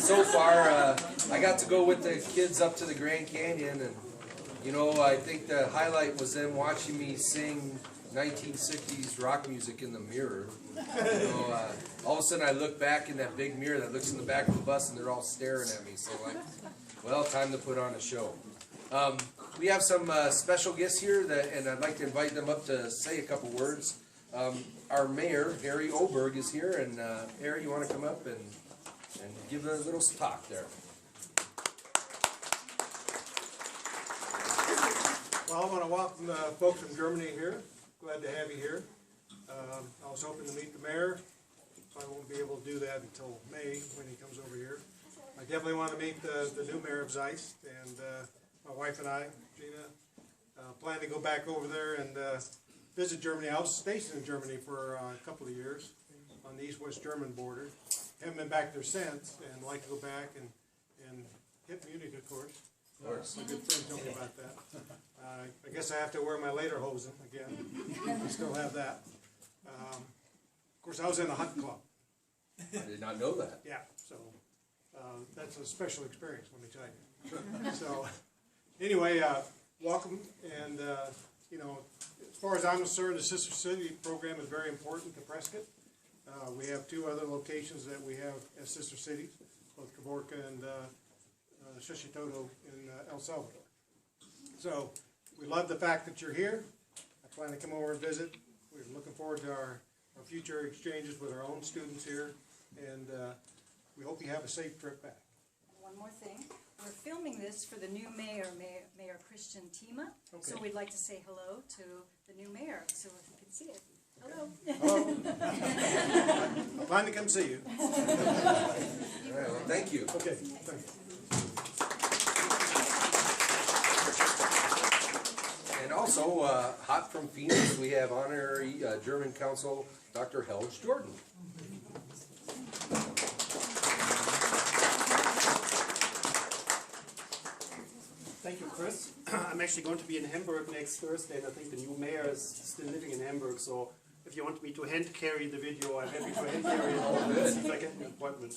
so far, I got to go with the kids up to the Grand Canyon, and you know, I think the highlight was them watching me sing 1960s rock music in the mirror. You know, all of a sudden I look back in that big mirror that looks in the back of the bus, and they're all staring at me. So like, well, time to put on a show. We have some special guests here, and I'd like to invite them up to say a couple words. Our mayor, Harry Oberg, is here, and Harry, you want to come up and give a little talk there? Well, I want to welcome the folks from Germany here. Glad to have you here. I was hoping to meet the mayor. I won't be able to do that until May when he comes over here. I definitely want to meet the new mayor of Zeitz, and my wife and I, Gina, plan to go back over there and visit Germany. I was stationed in Germany for a couple of years on the East-West German border. Haven't been back there since, and like to go back and hit Munich, of course. Of course. My good friend told me about that. I guess I have to wear my lederhosen again. I still have that. Of course, I was in a hunt club. I did not know that. Yeah, so that's a special experience, let me tell you. So anyway, welcome, and you know, as far as I'm concerned, the Sister City program is very important to Prescott. We have two other locations that we have as sister cities, both Caborca and Shishitoto in El Salvador. So we love the fact that you're here. I plan to come over and visit. We're looking forward to our future exchanges with our own students here, and we hope you have a safe trip back. One more thing. We're filming this for the new mayor, Mayor Christian Tima. Okay. So we'd like to say hello to the new mayor, so if you can see it. Hello. Hello. I plan to come see you. All right, well, thank you. Okay, thank you. And also, hot from Phoenix, we have honorary German consul, Dr. Helge Jordan. Thank you, Chris. I'm actually going to be in Hamburg next Thursday, and I think the new mayor is still living in Hamburg, so if you want me to hand carry the video, I'm happy to hand carry it all if I get an appointment.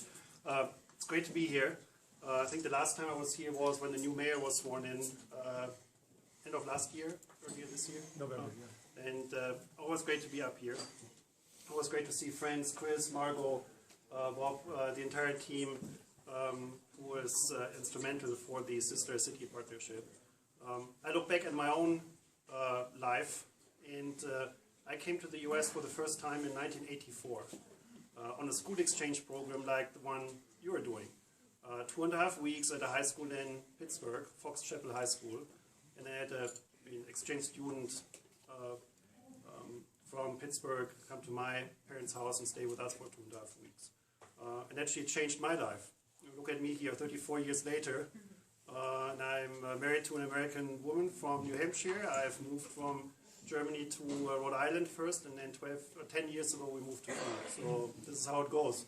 It's great to be here. I think the last time I was here was when the new mayor was sworn in, end of last year, earlier this year. November, yeah. And always great to be up here. Always great to see friends, Chris, Margot, Bob, the entire team who was instrumental for the Sister City Partnership. I look back at my own life, and I came to the US for the first time in 1984 on a school exchange program like the one you are doing. 2.5 weeks at a high school in Pittsburgh, Fox Chapel High School, and I had an exchange student from Pittsburgh come to my parents' house and stay with us for 2.5 weeks. And actually it changed my life. Look at me here 34 years later, and I'm married to an American woman from New Hampshire. I've moved from Germany to Rhode Island first, and then 10 years ago we moved to Phoenix. So this is how it goes.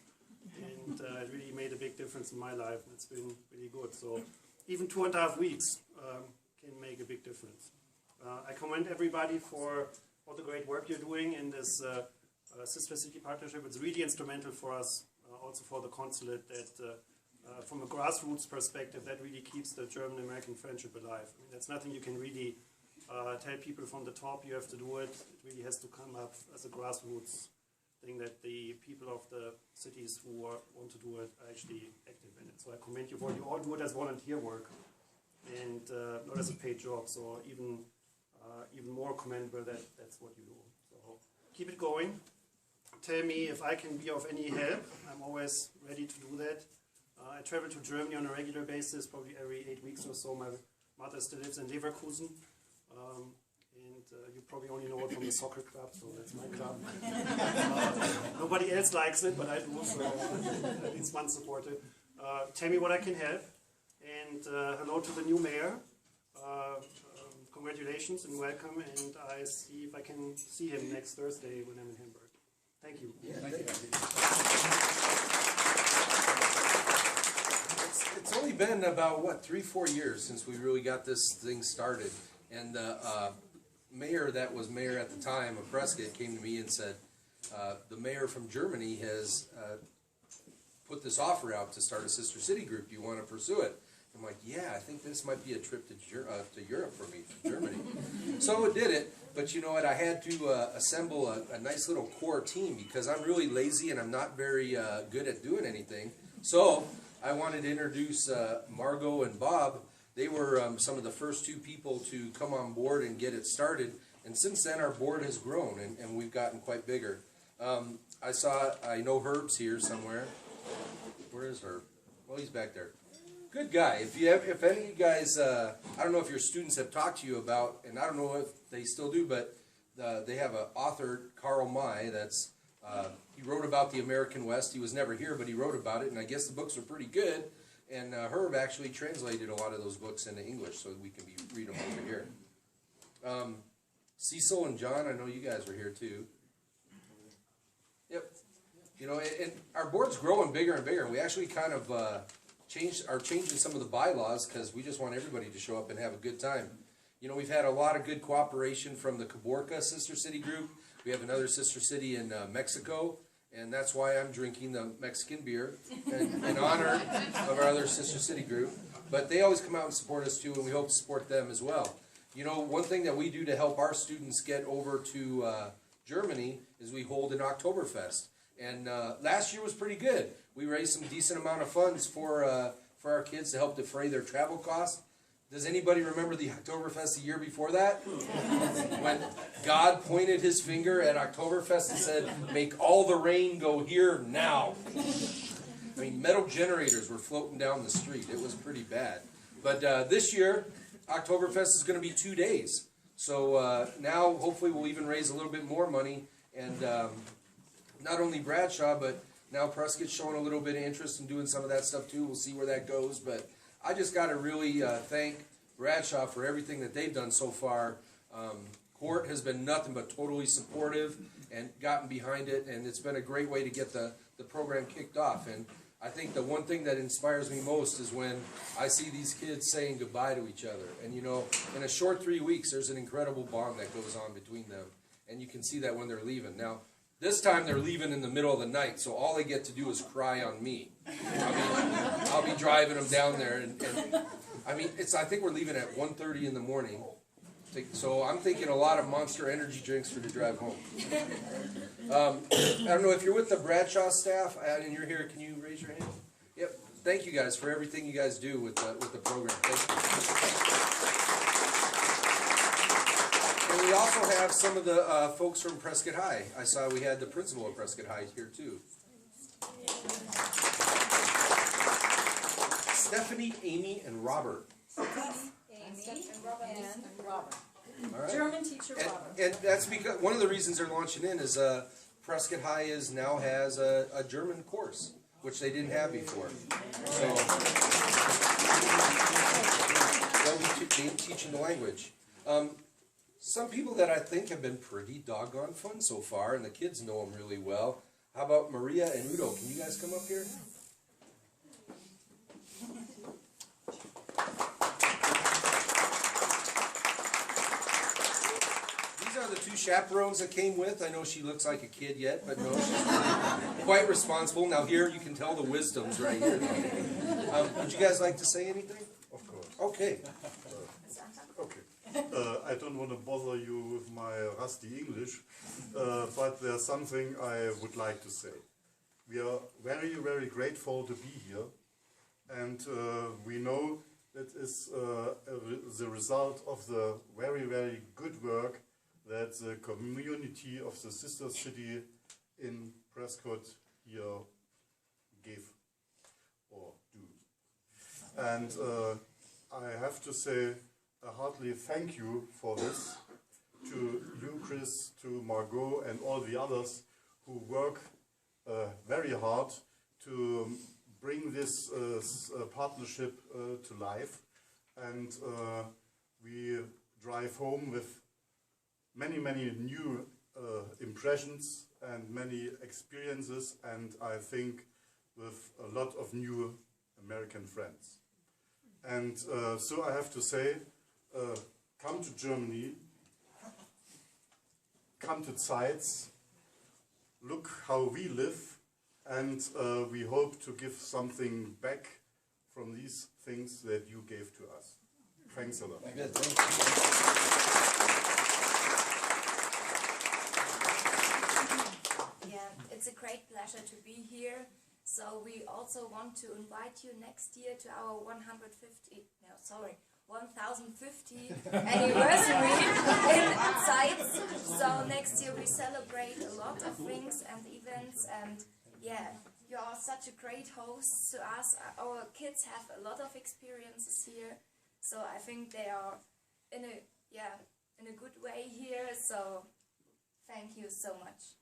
And it really made a big difference in my life, and it's been really good. So even 2.5 weeks can make a big difference. I commend everybody for all the great work you're doing in this Sister City Partnership. It's really instrumental for us, also for the consulate, that from a grassroots perspective, that really keeps the German-American friendship alive. I mean, that's nothing you can really tell people from the top you have to do it. It really has to come up as a grassroots thing that the people of the cities who want to do it are actually active in it. So I commend you for it. You all do it as volunteer work and not as a paid job. So even more commendable that that's what you do. So keep it going. Tell me if I can be of any help. I'm always ready to do that. I travel to Germany on a regular basis, probably every 8 weeks or so. My mother still lives in Leverkusen. You probably only know it from the soccer club, so that's my club. Nobody else likes it, but I do, so at least one supporter. Tell me what I can help. And hello to the new mayor. Congratulations and welcome, and I see if I can see him next Thursday when I'm in Hamburg. Thank you. Yeah, thank you. It's only been about, what, 3-4 years since we really got this thing started. And the mayor that was mayor at the time of Prescott came to me and said, the mayor from Germany has put this offer out to start a sister city group. Do you want to pursue it? I'm like, yeah, I think this might be a trip to Europe for me, to Germany. So I did it, but you know what? I had to assemble a nice little core team because I'm really lazy and I'm not very good at doing anything. So I wanted to introduce Margot and Bob. They were some of the first two people to come on board and get it started. And since then, our board has grown and we've gotten quite bigger. I know Herb's here somewhere. Where is Herb? Well, he's back there. Good guy. If any of you guys, I don't know if your students have talked to you about, and I don't know if they still do, but they have an author, Karl May, that's, he wrote about the American West. He was never here, but he wrote about it, and I guess the books are pretty good. And Herb actually translated a lot of those books into English so we can read them over here. Cecil and John, I know you guys were here too. Yep. You know, and our board's growing bigger and bigger. We actually kind of are changing some of the bylaws because we just want everybody to show up and have a good time. You know, we've had a lot of good cooperation from the Caborca Sister City group. We have another sister city in Mexico, and that's why I'm drinking the Mexican beer in honor of our other sister city group. But they always come out and support us too, and we hope to support them as well. You know, one thing that we do to help our students get over to Germany is we hold an Oktoberfest. And last year was pretty good. We raised some decent amount of funds for our kids to help defray their travel costs. Does anybody remember the Oktoberfest the year before that? When God pointed his finger at Oktoberfest and said, "Make all the rain go here now." I mean, metal generators were floating down the street. It was pretty bad. But this year, Oktoberfest is going to be 2 days. So now, hopefully, we'll even raise a little bit more money. And not only Bradshaw, but now Prescott's showing a little bit of interest in doing some of that stuff too. We'll see where that goes. But I just got to really thank Bradshaw for everything that they've done so far. Court has been nothing but totally supportive and gotten behind it. And it's been a great way to get the program kicked off. And I think the one thing that inspires me most is when I see these kids saying goodbye to each other. And you know, in a short 3 weeks, there's an incredible bond that goes on between them. And you can see that when they're leaving. Now, this time they're leaving in the middle of the night, so all they get to do is cry on me. I'll be driving them down there, and I mean, I think we're leaving at 1:30 in the morning. So I'm thinking a lot of Monster energy drinks for the drive home. I don't know if you're with the Bradshaw staff and you're here. Can you raise your hand? Yep. Thank you guys for everything you guys do with the program. Thank you. And we also have some of the folks from Prescott High. I saw we had the principal of Prescott High here too. Stephanie, Amy, and Robert. Amy and Robert. All right. German teacher Robert. And that's because one of the reasons they're launching in is Prescott High now has a German course, which they didn't have before. So they'll be teaching the language. Some people that I think have been pretty doggone fun so far, and the kids know them really well. How about Maria and Udo? Can you guys come up here? These are the two chaperones that came with. I know she looks like a kid yet, but no, she's quite responsible. Now here you can tell the wisdom's right here. Would you guys like to say anything? Of course. Okay. Okay. I don't want to bother you with my rusty English, but there's something I would like to say. We are very, very grateful to be here, and we know that is the result of the very, very good work that the community of the sister city in Prescott here gave or do. And I have to say a heartily thank you for this to you, Chris, to Margot, and all the others who work very hard to bring this partnership to life. And we drive home with many, many new impressions and many experiences, and I think with a lot of new American friends. And so I have to say, come to Germany, come to Zeitz, look how we live, and we hope to give something back from these things that you gave to us. Thanks a lot. Good, thank you. Yeah, it's a great pleasure to be here. So we also want to invite you next year to our 1050 anniversary in Zeitz. So next year we celebrate a lot of things and events, and yeah, you are such a great host to us. Our kids have a lot of experiences here, so I think they are in a good way here. So thank you so much.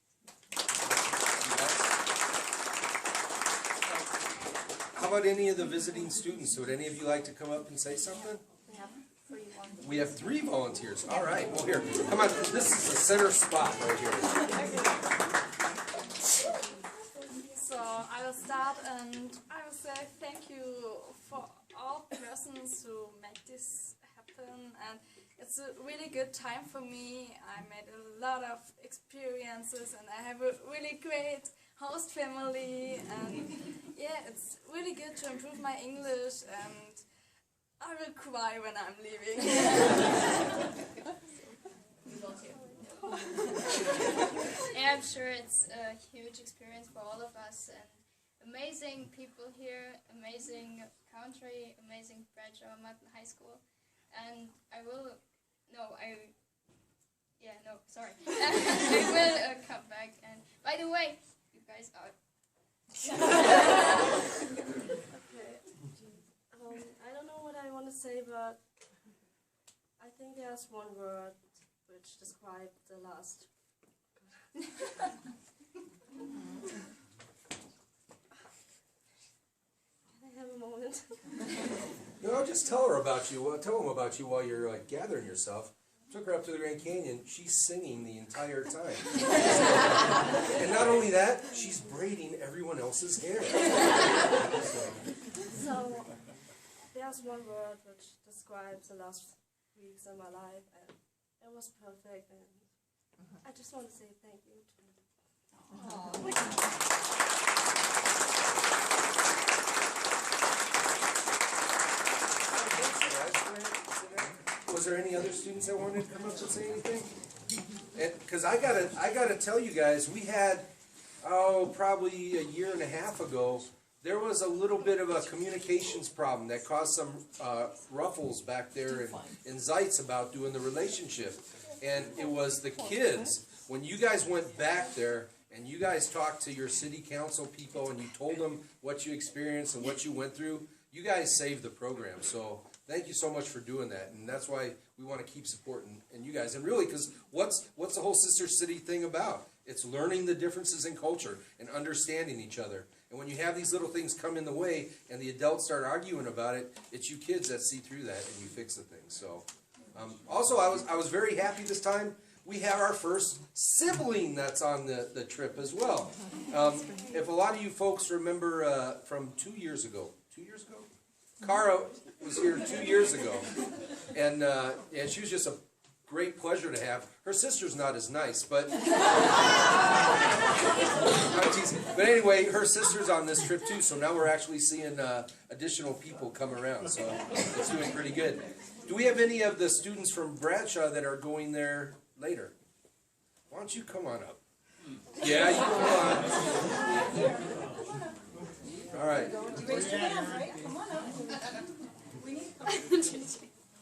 How about any of the visiting students? Would any of you like to come up and say something? We have 3 volunteers. We have 3 volunteers. All right, well here, come on, this is the center spot right here. So I will start, and I will say thank you for all persons who make this happen, and it's a really good time for me. I made a lot of experiences, and I have a really great host family, and yeah, it's really good to improve my English, and I will cry when I'm leaving. Yeah, I'm sure it's a huge experience for all of us, and amazing people here, amazing country, amazing Prescott High School, and I will come back. And by the way, you guys are. Okay. I don't know what I want to say, but I think there's one word which describes the last. Can I have a moment? No, just tell her about you. Tell them about you while you're gathering yourself. Took her up to the Grand Canyon. She's singing the entire time. And not only that, she's braiding everyone else's hair. So, there's one word which describes the last weeks of my life, and it was perfect, and I just want to say thank you to you. Was there any other students that wanted to come up and say anything? Because I gotta tell you guys, we had probably a year and a half ago, there was a little bit of a communications problem that caused some ruffles back there in Zeitz about doing the relationship, and it was the kids. When you guys went back there and you guys talked to your city council people and you told them what you experienced and what you went through, you guys saved the program. So thank you so much for doing that, and that's why we want to keep supporting and you guys. And really, because what's the whole Sister City thing about? It's learning the differences in culture and understanding each other. And when you have these little things come in the way and the adults start arguing about it, it's you kids that see through that and you fix the things. So, also I was very happy this time. We have our first sibling that's on the trip as well. If a lot of you folks remember from 2 years ago, Cara was here 2 years ago, and she was just a great pleasure to have. Her sister's not as nice, but I'm teasing. But anyway, her sister's on this trip too, so now we're actually seeing additional people come around, so it's doing pretty good. Do we have any of the students from Bradshaw that are going there later? Why don't you come on up? Yeah, you come on. All right.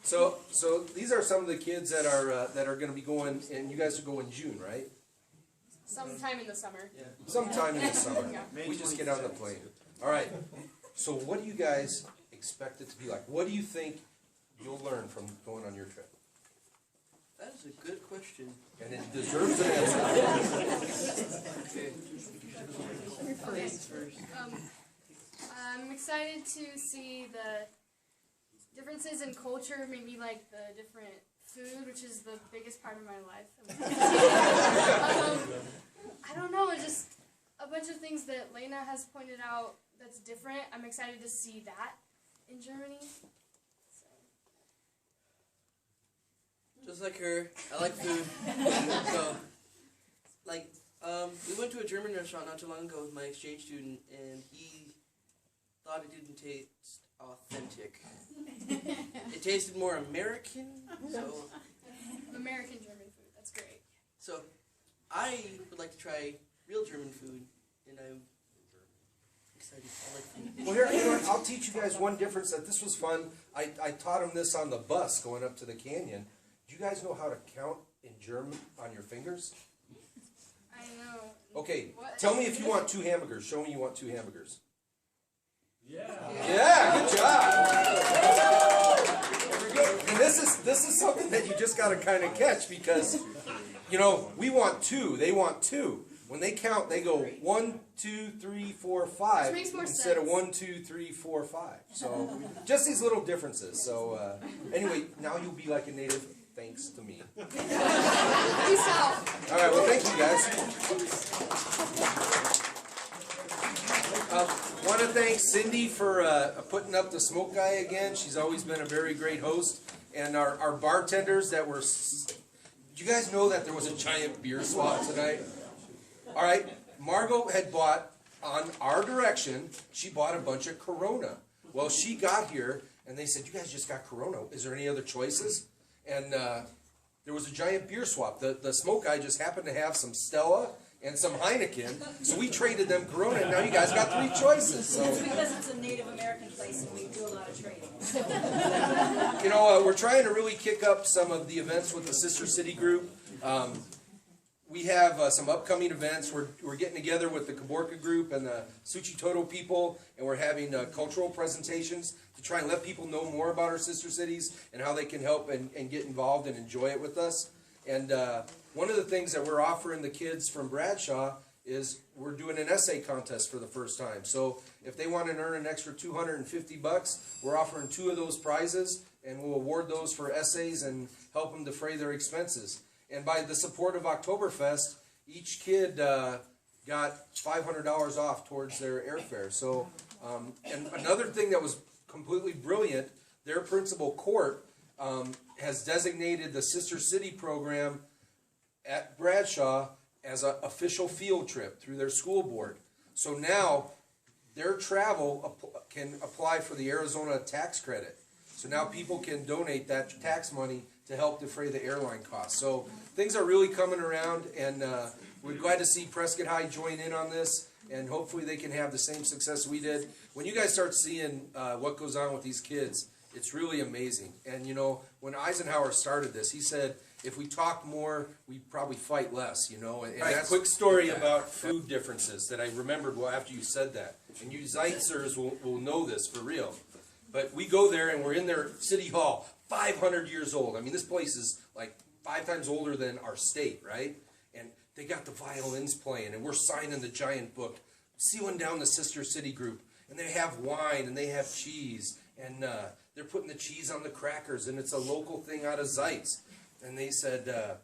So these are some of the kids that are going to be going, and you guys will go in June, right? Sometime in the summer. Yeah. Sometime in the summer. We just get on the plane. All right. So what do you guys expect it to be like? What do you think you'll learn from going on your trip? That is a good question. And it deserves an answer. I'm excited to see the differences in culture, maybe like the different food, which is the biggest part of my life. I don't know, just a bunch of things that Lena has pointed out that's different. I'm excited to see that in Germany. Just like her, I like food. So, like, We went to a German restaurant not too long ago with my exchange student, and he thought it didn't taste authentic. It tasted more American, so American German food. That's great. so I would like to try real German food, and I'm excited. I like food. Well, here, you know what, I'll teach you guys one difference. That this was fun. I taught them this on the bus going up to the canyon. Do you guys know how to count in German on your fingers? I know. Okay, What? tell me if you want 2 hamburgers. Show me you want 2 hamburgers. Yeah. Yeah, good job. Very good. And this is something that you just got to kind of catch because, you know, we want 2, they want 2. When they count, they go 1, 2, 3, 4, 5 Which makes more instead of sense. 1, 2, 3, 4, 5. So just these little differences. So anyway, now you'll be like a native thanks to me. Peace out. All right, well, thank you guys. Want to thank Cindy for putting up the smoke guy again. She's always been a very great host. And our bartenders that were... Did you guys know that there was a giant beer swap tonight? All right, Margot had bought, on our direction, she bought a bunch of Corona. Well, she got here, and they said, you guys just got Corona. Is there any other choices? And there was a giant beer swap. The smoke guy just happened to have some Stella and some Heineken, so we traded them Corona, and now you guys got 3 choices. So, It's because it's a Native American place and we do a lot of trading. you know, we're trying to really kick up some of the events with the Sister City group. We have some upcoming events. We're getting together with the Kaborka group and the Suchitoto people, and we're having cultural presentations to try and let people know more about our sister cities and how they can help and get involved and enjoy it with us. And one of the things that we're offering the kids from Bradshaw is we're doing an essay contest for the first time. So if they want to earn an extra $250, we're offering 2 of those prizes, and we'll award those for essays and help them defray their expenses. And by the support of Oktoberfest, each kid got $500 off towards their airfare. So, and another thing that was completely brilliant, their principal court has designated the Sister City program at Bradshaw as an official field trip through their school board. So now their travel can apply for the Arizona tax credit. So now people can donate that tax money to help defray the airline costs. So things are really coming around, and we're glad to see Prescott High join in on this, and hopefully they can have the same success we did. When you guys start seeing what goes on with these kids, it's really amazing. And you know, when Eisenhower started this, he said, if we talk more, we probably fight less, you know. And that's a quick story about food differences that I remembered well after you said that. And you Zeitzers will know this for real. But we go there and we're in their city hall, 500 years old. I mean, this place is like 5 times older than our state, right? And they got the violins playing, and we're signing the giant book, sealing down the Sister City group. And they have wine, and they have cheese, and they're putting the cheese on the crackers, and it's a local thing out of Zeitz. And they said,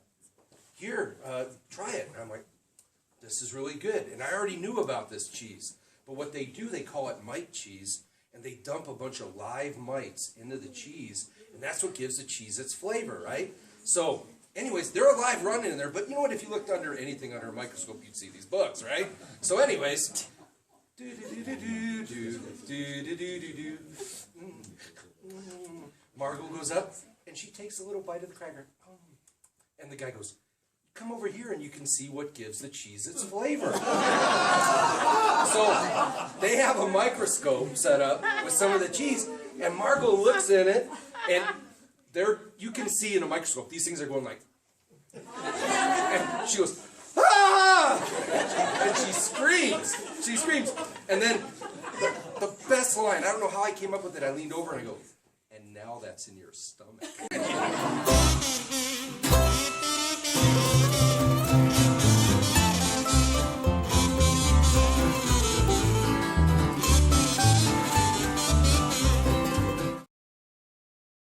here, try it. And I'm like, this is really good. And I already knew about this cheese. But what they do, they call it mite cheese, and they dump a bunch of live mites into the cheese, and that's what gives the cheese its flavor, right? So, anyways, they're alive running in there, but you know what? If you looked under anything under a microscope, you'd see these bugs, right? So anyways, Margot goes up, and she takes a little bite of the cracker, and the guy goes, come over here and you can see what gives the cheese its flavor. So they have a microscope set up with some of the cheese, and Margot looks in it, and you can see in a microscope, these things are going like, and she goes, ah! And she screams, and then the best line, I don't know how I came up with it, I leaned over and I go, and now that's in your stomach.